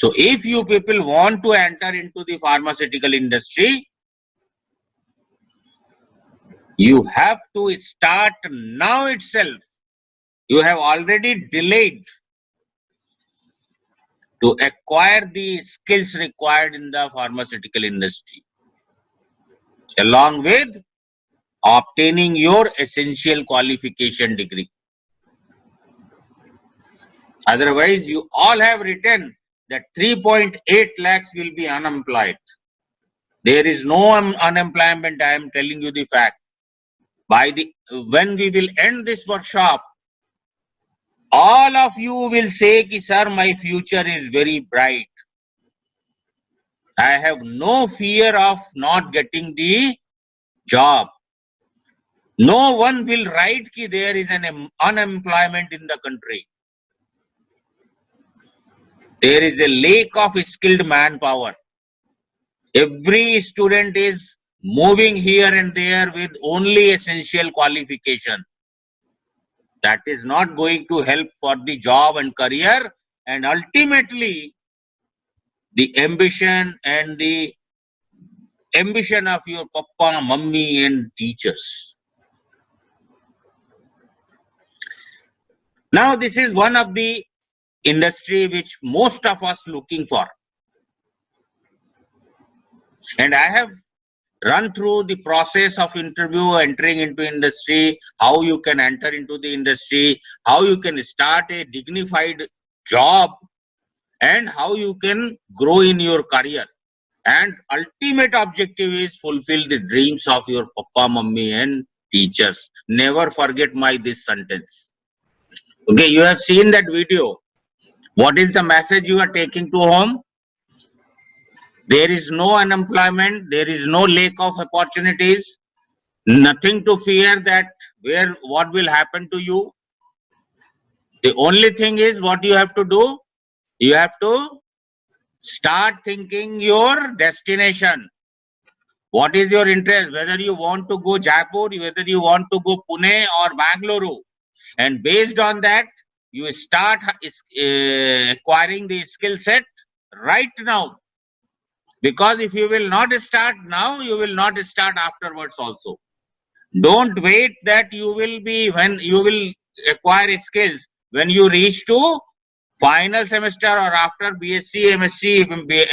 So if you people want to enter into the pharmaceutical industry, you have to start now itself. You have already delayed to acquire the skills required in the pharmaceutical industry, along with obtaining your essential qualification degree. Otherwise, you all have written that 3.8 lakhs will be unemployed. There is no unemployment. I am telling you the fact. When we will end this workshop, all of you will say, ki, sir, my future is very bright. I have no fear of not getting the job. No one will write ki there is an unemployment in the country. There is a lack of skilled manpower. Every student is moving here and there with only essential qualification. That is not going to help for the job and career, and ultimately the ambition of your papa, mummy and teachers. Now this is one of the industry which most of us looking for. And I have run through the process of interview, entering into industry, how you can enter into the industry, how you can start a dignified job, and how you can grow in your career. And ultimate objective is fulfill the dreams of your papa, mummy and teachers. Never forget this sentence. Okay, you have seen that video. What is the message you are taking to home? There is no unemployment, there is no lack of opportunities, nothing to fear that what will happen to you. The only thing is what you have to do, you have to start thinking your destination. What is your interest? Whether you want to go Jaipur, whether you want to go Pune or Bangalore. And based on that, you start acquiring the skill set right now. Because if you will not start now, you will not start afterwards also. Don't wait that you will be, when you will acquire skills, when you reach to final semester or after BSc, MSc,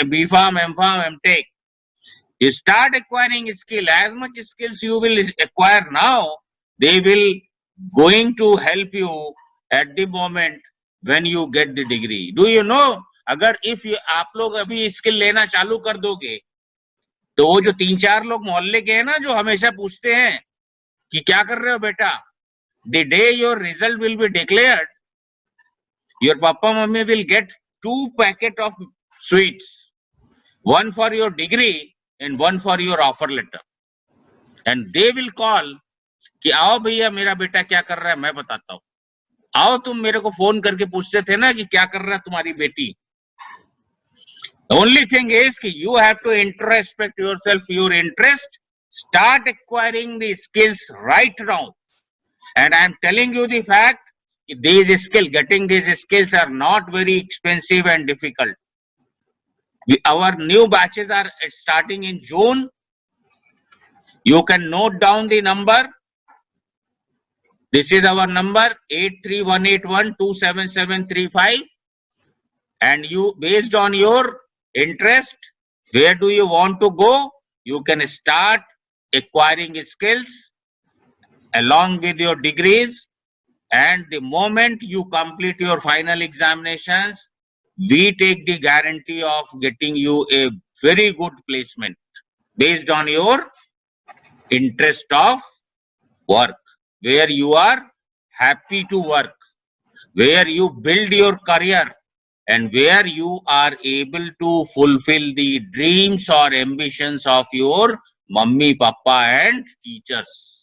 BPharm, MPharm, MTech. You start acquiring skill. As much skills you will acquire now, they will going to help you at the moment when you get the degree. Do you know? अगर आप लोग अभी skill लेना चालू कर दोगे तो वो जो 3-4 लोग मोहल्ले के हैं ना जो हमेशा पूछते हैं कि क्या कर रहे हो बेटा, the day your result will be declared, your papa mummy will get 2 packet of sweets, one for your degree and one for your offer letter, and they will call कि आओ भैया मेरा बेटा क्या कर रहा है मैं बताता हूँ, आओ तुम मेरे को फोन करके पूछते थे ना कि क्या कर रहा है तुम्हारी बेटी. The only thing is that you have to introspect yourself, your interest, start acquiring the skills right now. And I am telling you the fact, getting these skills are not very expensive and difficult. Our new batches are starting in June. You can note down the number. This is our number 83181-27735. And you, based on your interest, where do you want to go, you can start acquiring skills along with your degrees, and the moment you complete your final examinations, we take the guarantee of getting you a very good placement based on your interest of work, where you are happy to work, where you build your career, and where you are able to fulfill the dreams or ambitions of your mummy, papa and teachers.